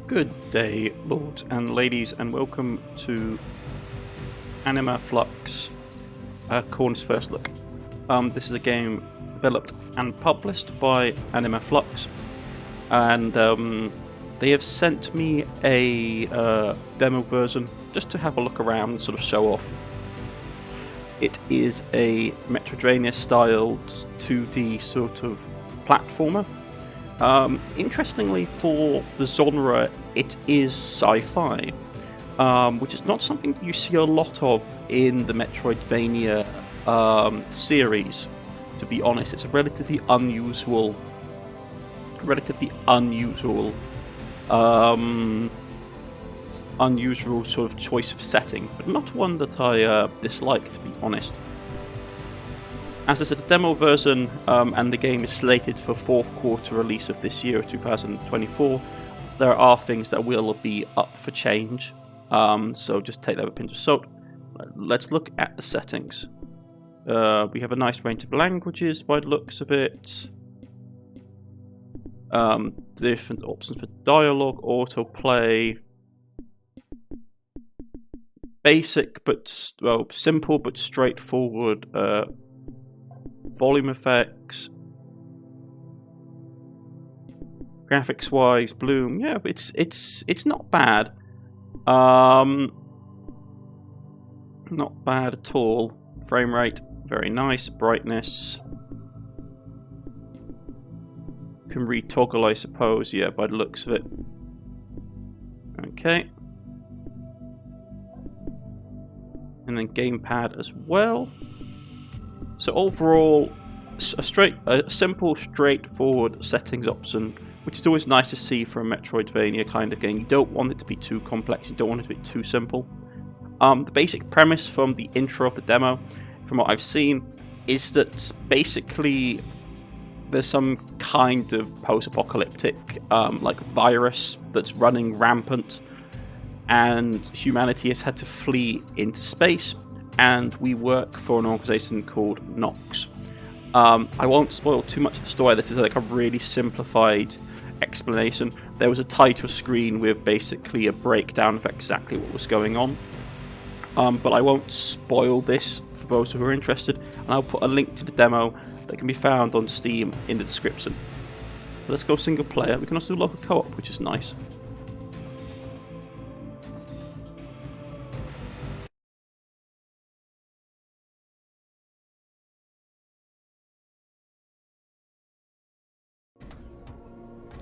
Good day, lords and ladies, and welcome to Anima Flux, Cornish First Look. This is a game developed and published by Anima Flux, and they have sent me a demo version just to have a look around and sort of show off. It is a Metroidvania styled 2D sort of platformer. Interestingly, for the genre, it is sci-fi, which is not something you see a lot of in the Metroidvania series. To be honest, it's a relatively unusual sort of choice of setting, but not one that I dislike, to be honest. As I said, a demo version, and the game is slated for fourth quarter release of this year, 2024. There are things that will be up for change, so just take that with a pinch of salt. Let's look at the settings. We have a nice range of languages by the looks of it. Different options for dialogue, autoplay. Basic simple but straightforward volume effects, graphics wise, bloom. Yeah, it's not bad. Not bad at all. Frame rate, very nice. Brightness, can re-toggle, I suppose. Yeah, by the looks of it. Okay. And then gamepad as well. So overall, a simple, straightforward settings option, which is always nice to see for a Metroidvania kind of game. You don't want it to be too complex, you don't want it to be too simple. The basic premise from the intro of the demo, from what I've seen, is that basically there's some kind of post-apocalyptic like virus that's running rampant, and humanity has had to flee into space. And we work for an organisation called Nox. I won't spoil too much of the story. This is like a really simplified explanation. There was a title screen with basically a breakdown of exactly what was going on. But I won't spoil this for those who are interested. And I'll put a link to the demo that can be found on Steam in the description. So let's go single player. We can also do local co-op, which is nice.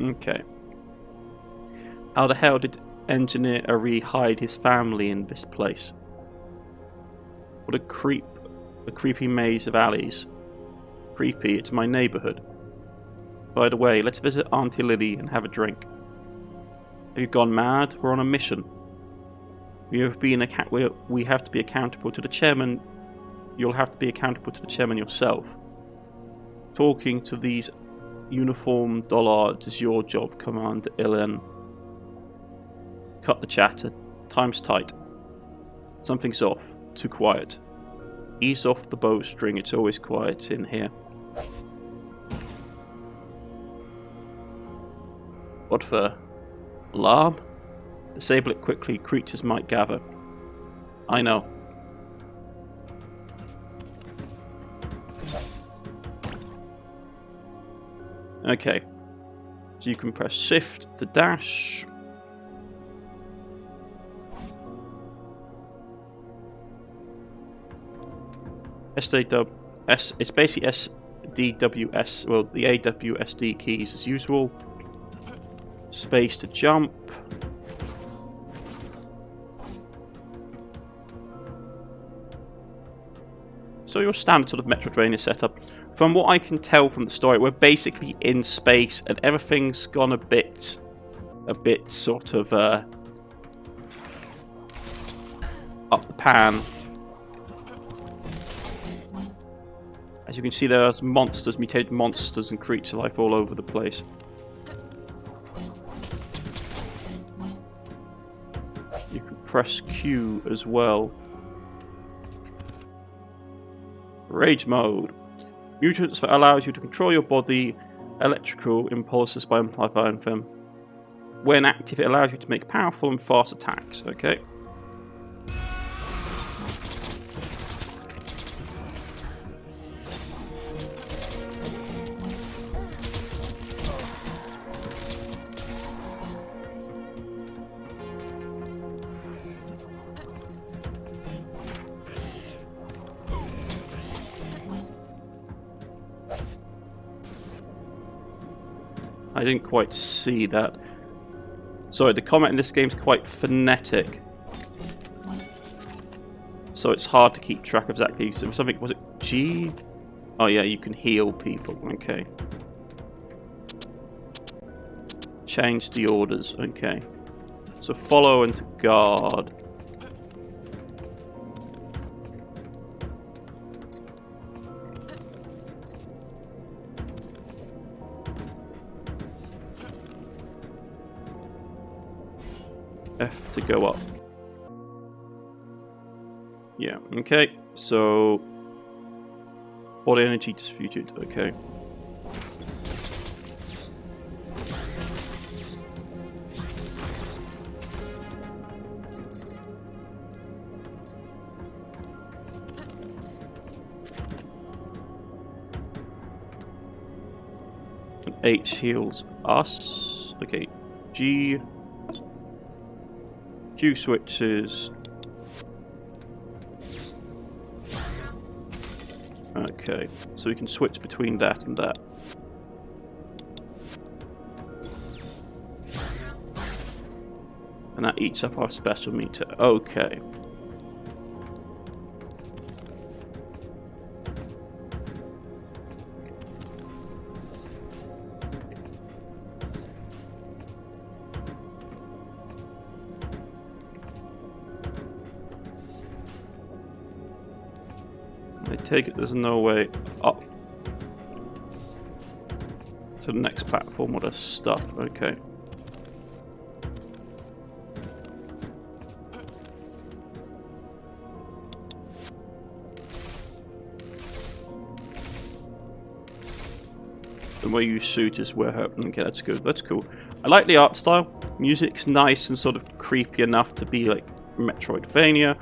Okay. How the hell did Engineer Ari hide his family in this place? What a creepy maze of alleys. Creepy, it's my neighbourhood. By the way, let's visit Auntie Lily and have a drink. Have you gone mad? We're on a mission. We have to be accountable to the chairman. You'll have to be accountable to the chairman yourself. Talking to these uniformed dollards is your job, Commander Ilan. Cut the chatter. Time's tight. Something's off. Too quiet. Ease off the bowstring. It's always quiet in here. What for? Alarm? Disable it quickly. Creatures might gather. I know. Okay, so you can press shift to dash. It's basically SDWS, well, the AWSD keys as usual. Space to jump. So your standard sort of Metroidvania setup. From what I can tell from the story, we're basically in space, and everything's gone a bit sort of up the pan. As you can see, there's monsters, mutated monsters, and creature life all over the place. You can press Q as well. Rage mode. Mutants that allows you to control your body, electrical impulses by amplifying them. When active, it allows you to make powerful and fast attacks. Okay. I didn't quite see that. Sorry, the combat in this game is quite frenetic. So it's hard to keep track of exactly. So something, was it G? Oh yeah, you can heal people. Okay. Change the orders. Okay. So follow and to guard. F to go up. Yeah, okay. So body energy disputed, okay. And H heals us. Okay. G. Q switches. Okay, so we can switch between that and that. And that eats up our special meter. Okay. I take it there's no way up to the next platform with the stuff. Okay. The way you shoot is where her. Okay, that's good. That's cool. I like the art style. Music's nice and sort of creepy enough to be like Metroidvania.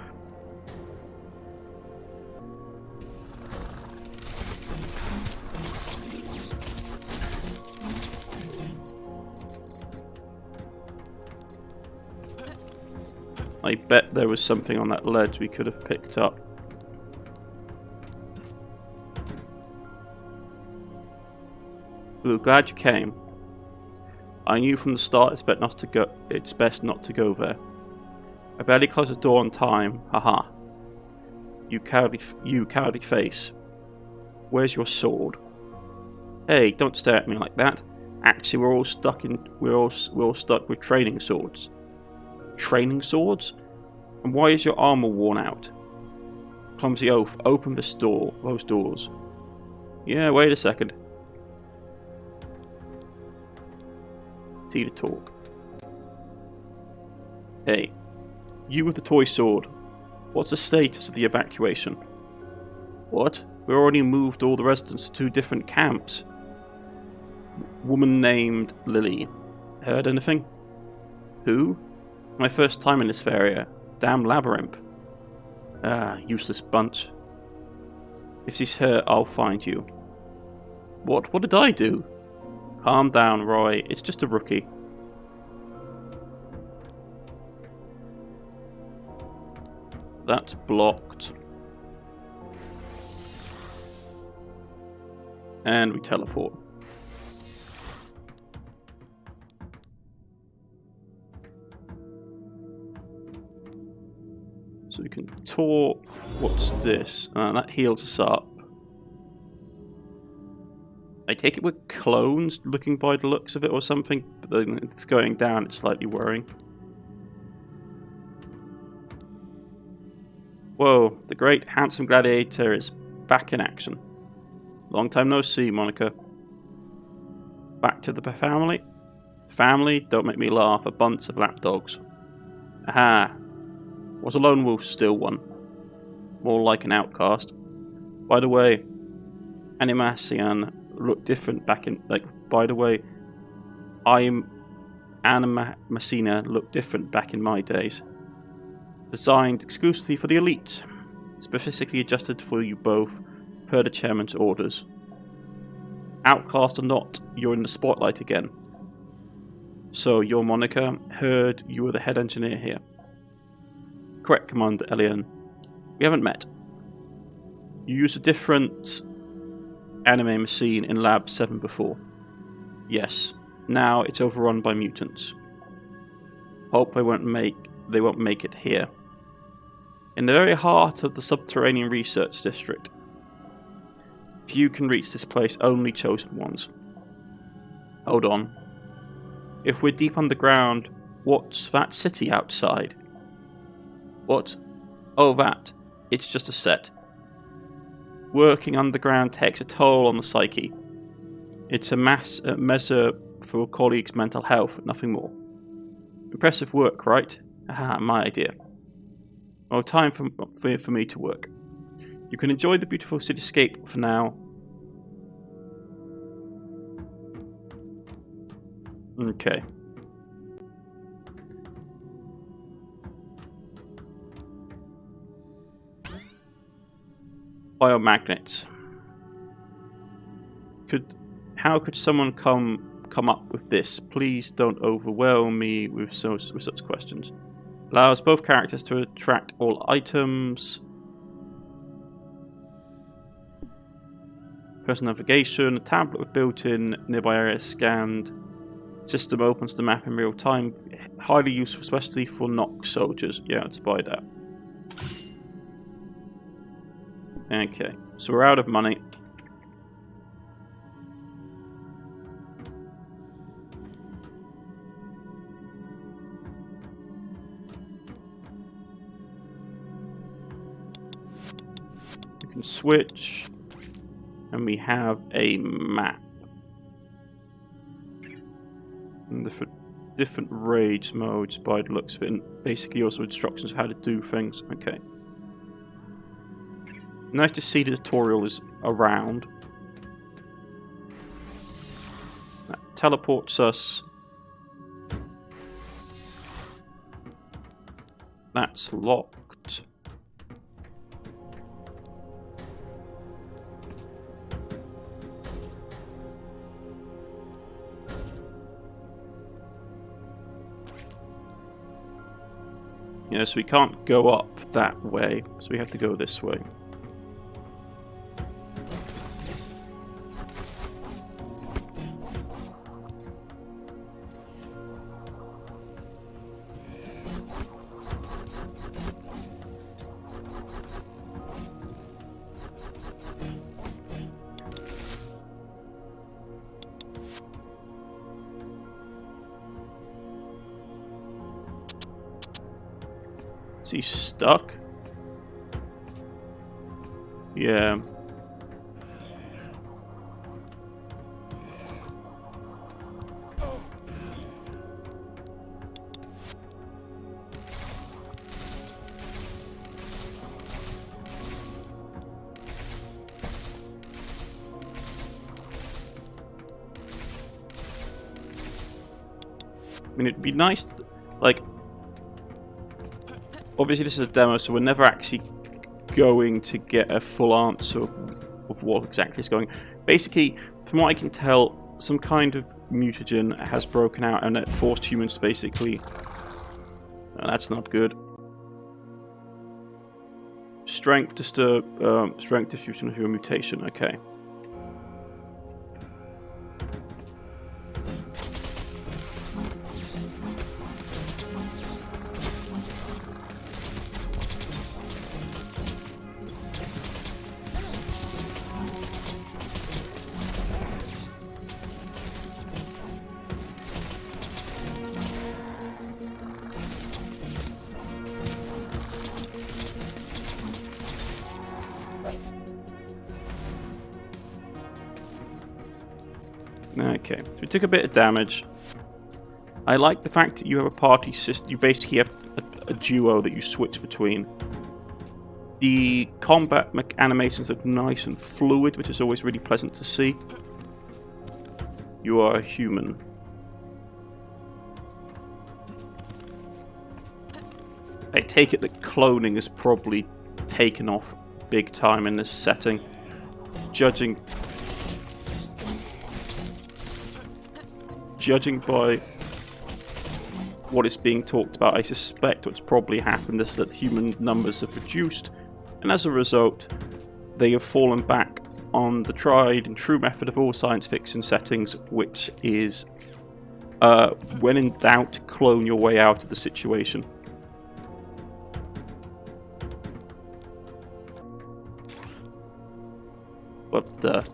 I bet there was something on that ledge we could have picked up. Ooh, glad you came. I knew from the start it's best not to go there. I barely closed the door on time. Haha. You cowardly face. Where's your sword? Hey, don't stare at me like that. Actually, we're all stuck with training swords. Training swords? And why is your armor worn out? Clumsy oaf, open those doors. Yeah, wait a second. T to talk. Hey, you with the toy sword. What's the status of the evacuation? What? We already moved all the residents to 2 different camps. Woman named Lily. Heard anything? Who? My first time in this area. Damn labyrinth. Ah, useless bunch. If she's her, I'll find you. What? What did I do? Calm down, Roy. It's just a rookie. That's blocked. And we teleport. So we can talk. What's this? That heals us up. I take it we're clones, looking by the looks of it, or something. But then it's going down. It's slightly worrying. Whoa! The great handsome gladiator is back in action. Long time no see, Monica. Back to the family. Family? Don't make me laugh. A bunch of lapdogs. Aha! Was a lone wolf still one? More like an outcast. By the way, Anima looked different back in... by the way, I'm Anima looked different back in my days. Designed exclusively for the elite. Specifically adjusted for you both, per the chairman's orders. Outcast or not, you're in the spotlight again. So, your moniker, heard you were the head engineer here. Correct, Commander Elian. We haven't met. You used a different anime machine in Lab 7 before. Yes. Now it's overrun by mutants. Hope they won't make it here. In the very heart of the subterranean research district. Few can reach this place, only chosen ones. Hold on. If we're deep underground, what's that city outside? What? Oh, that. It's just a set. Working underground takes a toll on the psyche. It's a measure for a colleague's mental health, nothing more. Impressive work, right? Aha, my idea. Well, time for me to work. You can enjoy the beautiful cityscape for now. Okay. Biomagnets. How could someone come up with this? Please don't overwhelm me with such questions. Allows both characters to attract all items. Personal navigation, a tablet with built-in nearby areas scanned. System opens the map in real time. Highly useful, especially for Nox soldiers. Yeah, let's buy that. Okay, so we're out of money. We can switch, and we have a map. And different rage modes by the looks of it, and basically also instructions of how to do things. Okay. Nice to see the tutorial is around. That teleports us. That's locked. Yeah, so we can't go up that way, so we have to go this way. Is he stuck? Yeah. I mean, it'd be nice, like, obviously this is a demo, so we're never actually going to get a full answer of what exactly is going on. Basically, from what I can tell, some kind of mutagen has broken out and it forced humans to basically... that's not good. Strength disturb... strength diffusion of your mutation, okay. Okay, so we took a bit of damage. I like the fact that you have a party system. You basically have a duo that you switch between. The combat animations look nice and fluid, which is always really pleasant to see. You are a human. I take it that cloning is probably taken off big time in this setting. Judging by what is being talked about, I suspect what's probably happened is that human numbers have reduced, and as a result, they have fallen back on the tried and true method of all science fiction settings, which is, when in doubt, clone your way out of the situation. But,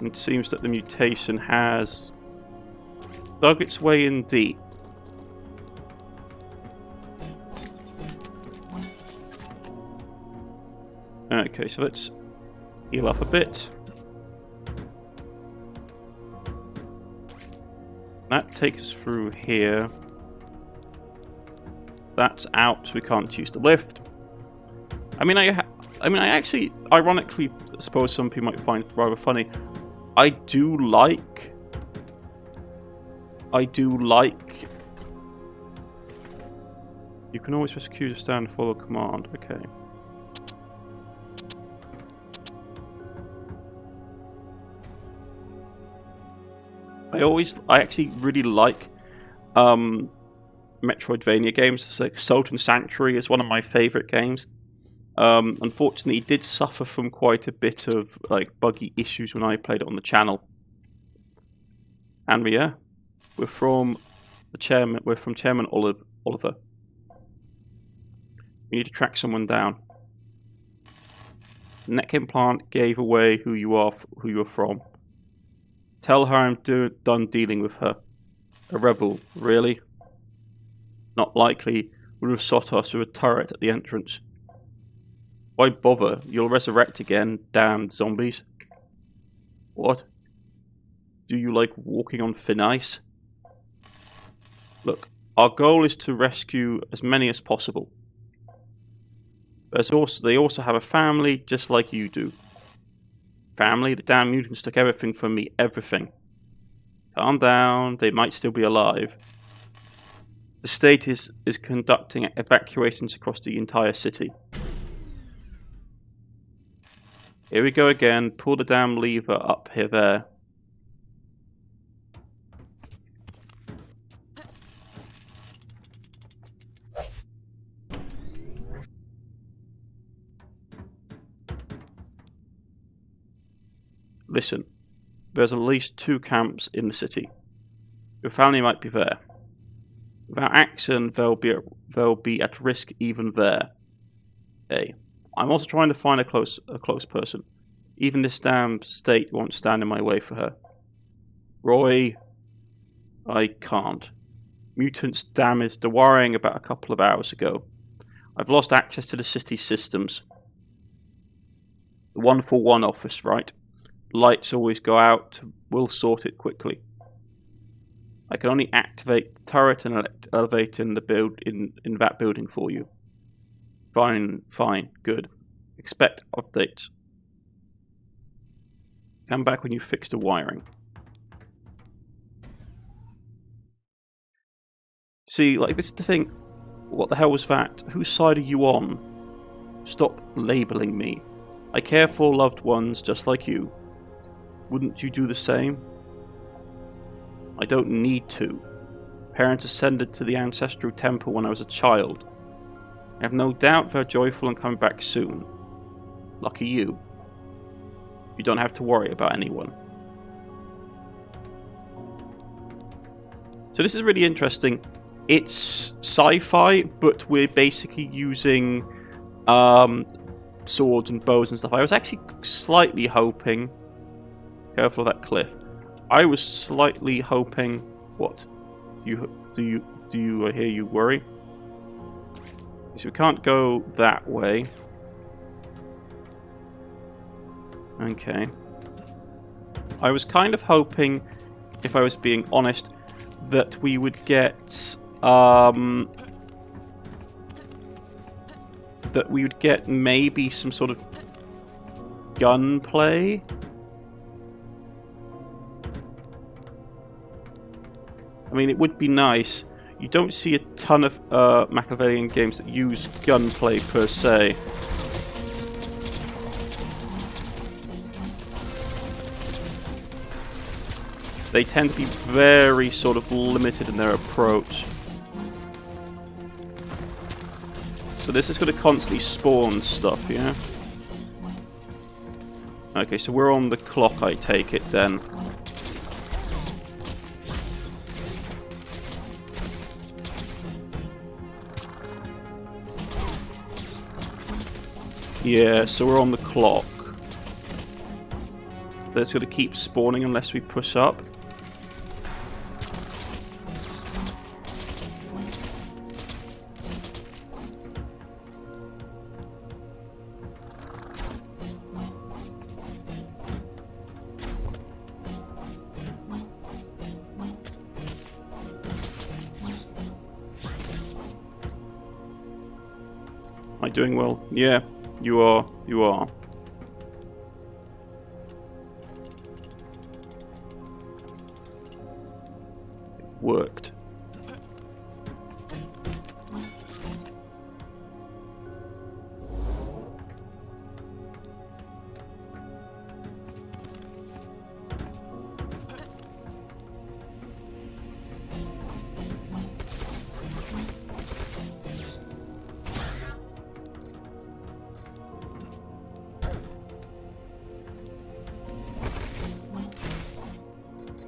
it seems that the mutation has dug its way in deep. Okay, so let's heal up a bit. That takes us through here. That's out, so we can't use the lift. I mean, I actually, ironically, suppose some people might find it rather funny. I do like. You can always press Q to stand and follow command. Okay. I actually really like Metroidvania games. Like Sultan Sanctuary is one of my favourite games. Unfortunately, it did suffer from quite a bit of like buggy issues when I played it on the channel. And yeah, we're from Chairman Oliver. We need to track someone down. Neck implant gave away who you're from. Tell her I'm done dealing with her. A rebel, really? Not likely. Would have shot us with a turret at the entrance. Why bother? You'll resurrect again, damned zombies. What? Do you like walking on thin ice? Look, our goal is to rescue as many as possible. They also have a family, just like you do. Family? The damn mutants took everything from me, everything. Calm down, they might still be alive. The state is conducting evacuations across the entire city. Here we go again, pull the damn lever up here there. Listen, there's at least 2 camps in the city. Your family might be there. Without action, they'll be at risk even there. Hey, I'm also trying to find a close person. Even this damn state won't stand in my way for her. Roy, I can't. Mutants damaged the wiring about a couple of hours ago. I've lost access to the city's systems. The 141 office, right? Lights always go out. We'll sort it quickly. I can only activate the turret and elevator in that building for you. Fine, good. Expect updates. Come back when you fix the wiring. See, like, this is the thing. What the hell was that? Whose side are you on? Stop labeling me. I care for loved ones just like you. Wouldn't you do the same? I don't need to. Parents ascended to the ancestral temple when I was a child. I have no doubt they're joyful and coming back soon. Lucky you. You don't have to worry about anyone. So this is really interesting. It's sci-fi, but we're basically using swords and bows and stuff. I was actually slightly hoping... Careful of that cliff. I was slightly hoping... What? Do you hear you worry? So we can't go that way. Okay. I was kind of hoping, if I was being honest, that we would get that we would get maybe some sort of gunplay. I mean, it would be nice. You don't see a ton of Machiavellian games that use gunplay per se. They tend to be very sort of limited in their approach. So this is going to constantly spawn stuff, yeah? Okay, so we're on the clock, I take it then. Yeah, so we're on the clock. That's going to keep spawning unless we push up. Am I doing well? Yeah, you are. You are. It worked.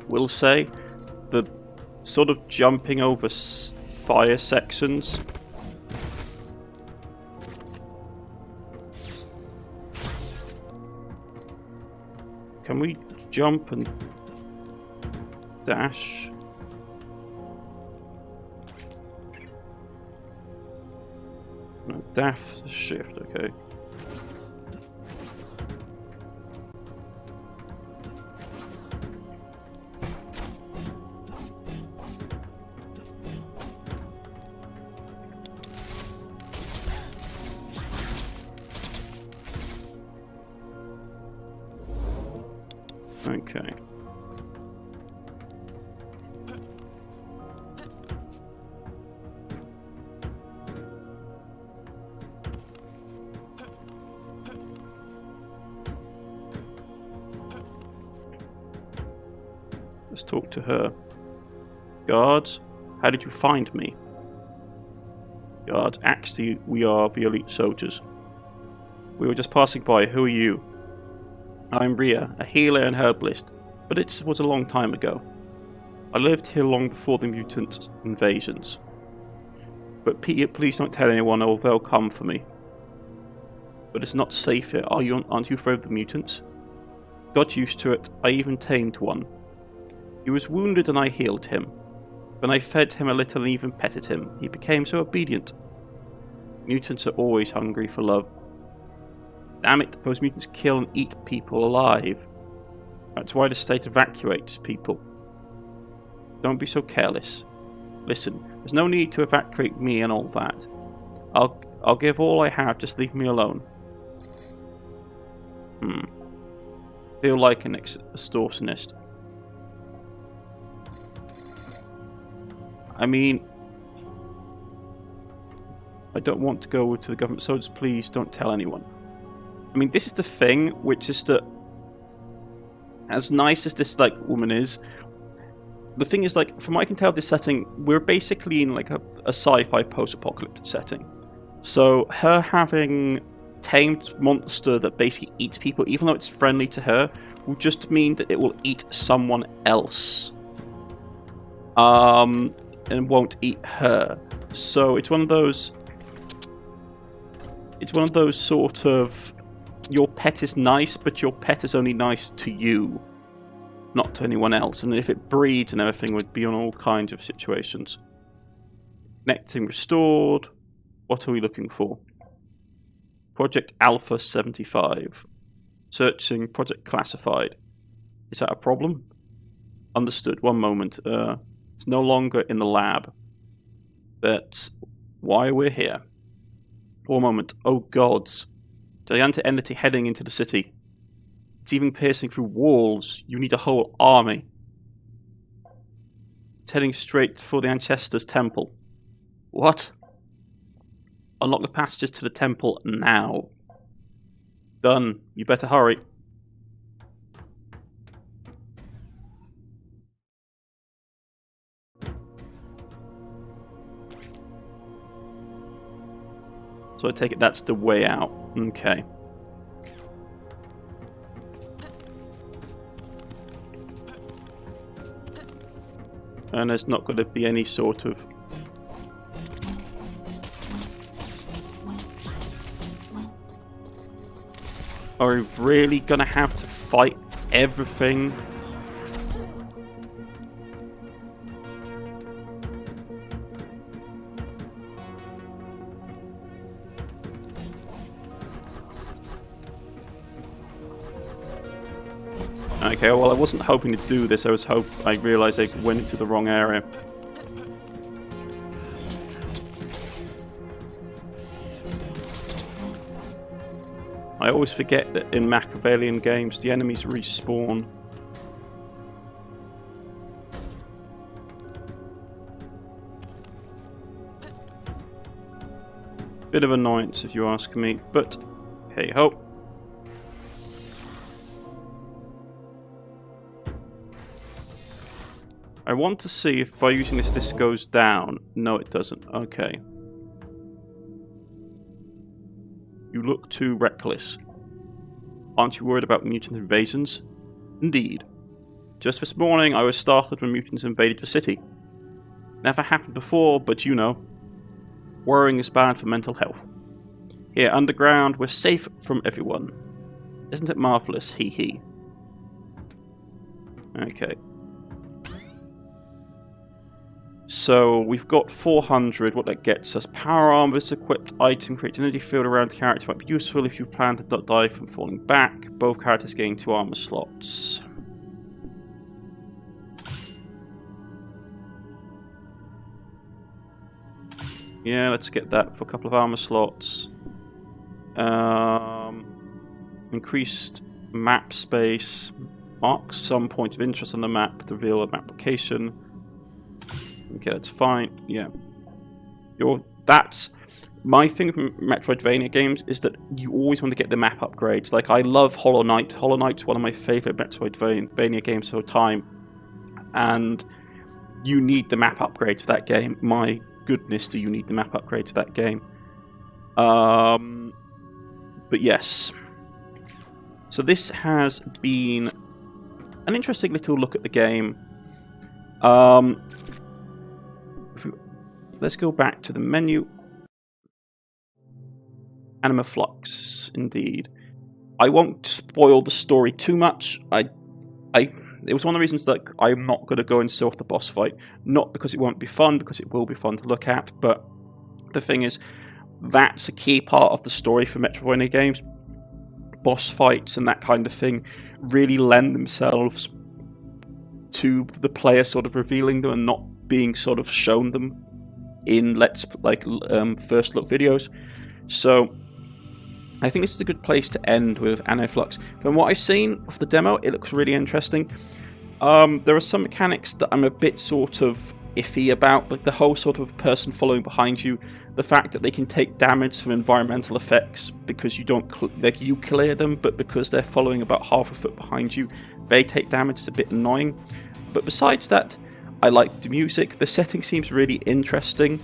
Will say the sort of jumping over fire sections. Can we jump and dash? No, dash shift, okay. Okay. Let's talk to her. Guards, how did you find me? Guards, actually, we are the elite soldiers. We were just passing by. Who are you? I'm Rhea, a healer and herbalist, but it was a long time ago. I lived here long before the mutant invasions. But please don't tell anyone or they'll come for me. But it's not safe here, aren't you afraid of the mutants? Got used to it, I even tamed one. He was wounded and I healed him. When I fed him a little and even petted him, he became so obedient. Mutants are always hungry for love. Damn it, those mutants kill and eat people alive. That's why the state evacuates people. Don't be so careless. Listen, there's no need to evacuate me and all that. I'll give all I have, just leave me alone. Feel like an extortionist. I mean, I don't want to go to the government, so just please don't tell anyone. I mean, this is the thing, which is that as nice as this woman is, the thing is, from what I can tell, this setting, we're basically in a sci-fi post-apocalyptic setting. So her having tamed monster that basically eats people, even though it's friendly to her, will just mean that it will eat someone else, and won't eat her. So it's one of those sort of, your pet is nice, but your pet is only nice to you, not to anyone else. And if it breeds and everything, would be on all kinds of situations. Connecting restored. What are we looking for? Project Alpha 75. Searching project classified. Is that a problem? Understood. One moment. It's no longer in the lab. That's why we're here. For a moment. Oh gods. Gigantic entity heading into the city. It's even piercing through walls. You need a whole army. It's heading straight for the Ancestors' Temple. What? Unlock the passages to the temple now. Done. You better hurry. So I take it that's the way out. Okay. And there's not going to be any sort of... Are we really going to have to fight everything? Okay, well, I wasn't hoping to do this. I realised I went into the wrong area. I always forget that in Machiavellian games, the enemies respawn. Bit of annoyance, if you ask me, but hey ho. I want to see if by using this goes down. No, it doesn't. Okay. You look too reckless. Aren't you worried about mutant invasions? Indeed. Just this morning I was startled when mutants invaded the city. Never happened before, but you know. Worrying is bad for mental health. Here underground we're safe from everyone. Isn't it marvellous? Hee hee. Okay. So we've got 400, what that gets us. Power armor, this equipped item, create an energy field around the character might be useful if you plan to not die from falling back. Both characters gain 2 armor slots. Yeah, let's get that for a couple of armor slots. Increased map space. Mark some point of interest on the map to reveal a map location. Okay, that's fine. Yeah. That's my thing with Metroidvania games is that you always want to get the map upgrades. Like, I love Hollow Knight. Hollow Knight's one of my favourite Metroidvania games of all time. And you need the map upgrades for that game. My goodness, do you need the map upgrades for that game. But yes. So this has been an interesting little look at the game. Let's go back to the menu. Anima Flux, indeed. I won't spoil the story too much. It was one of the reasons that I'm not going to go and solve the boss fight. Not because it won't be fun, because it will be fun to look at, but the thing is, that's a key part of the story for Metroidvania games. Boss fights and that kind of thing really lend themselves to the player sort of revealing them and not being sort of shown them in first look videos. So I think this is a good place to end with Anima Flux. From what I've seen of the demo, it looks really interesting. There are some mechanics that I'm a bit sort of iffy about, like the whole sort of person following behind you, the fact that they can take damage from environmental effects because you don't you clear them, but because they're following about half a foot behind you, they take damage. It's a bit annoying. But besides that, I like the music. The setting seems really interesting,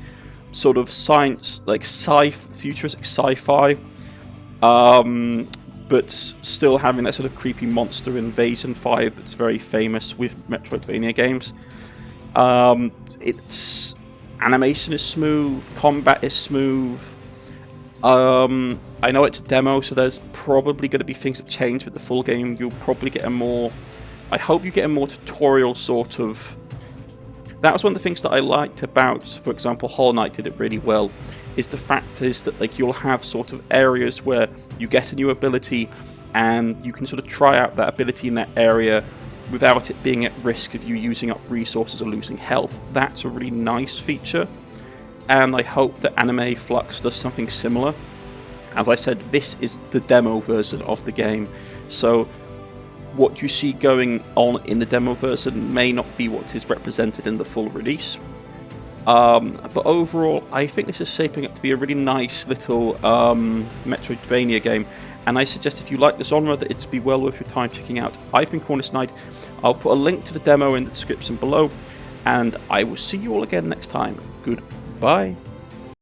sort of science, like futuristic sci-fi, but still having that sort of creepy monster invasion vibe that's very famous with Metroidvania games. Its animation is smooth, combat is smooth. I know it's a demo, so there's probably going to be things that change with the full game. You'll probably get I hope you get a more tutorial sort of. That was one of the things that I liked about, for example, Hollow Knight did it really well, is the fact is that you'll have sort of areas where you get a new ability and you can sort of try out that ability in that area without it being at risk of you using up resources or losing health. That's a really nice feature. and I hope that Anima Flux does something similar. As I said, this is the demo version of the game, so what you see going on in the demo version may not be what is represented in the full release. But overall, I think this is shaping up to be a really nice little Metroidvania game, and I suggest if you like the genre that it's be well worth your time checking out. I've been Cornish-Knight. I'll put a link to the demo in the description below, and I will see you all again next time. Goodbye.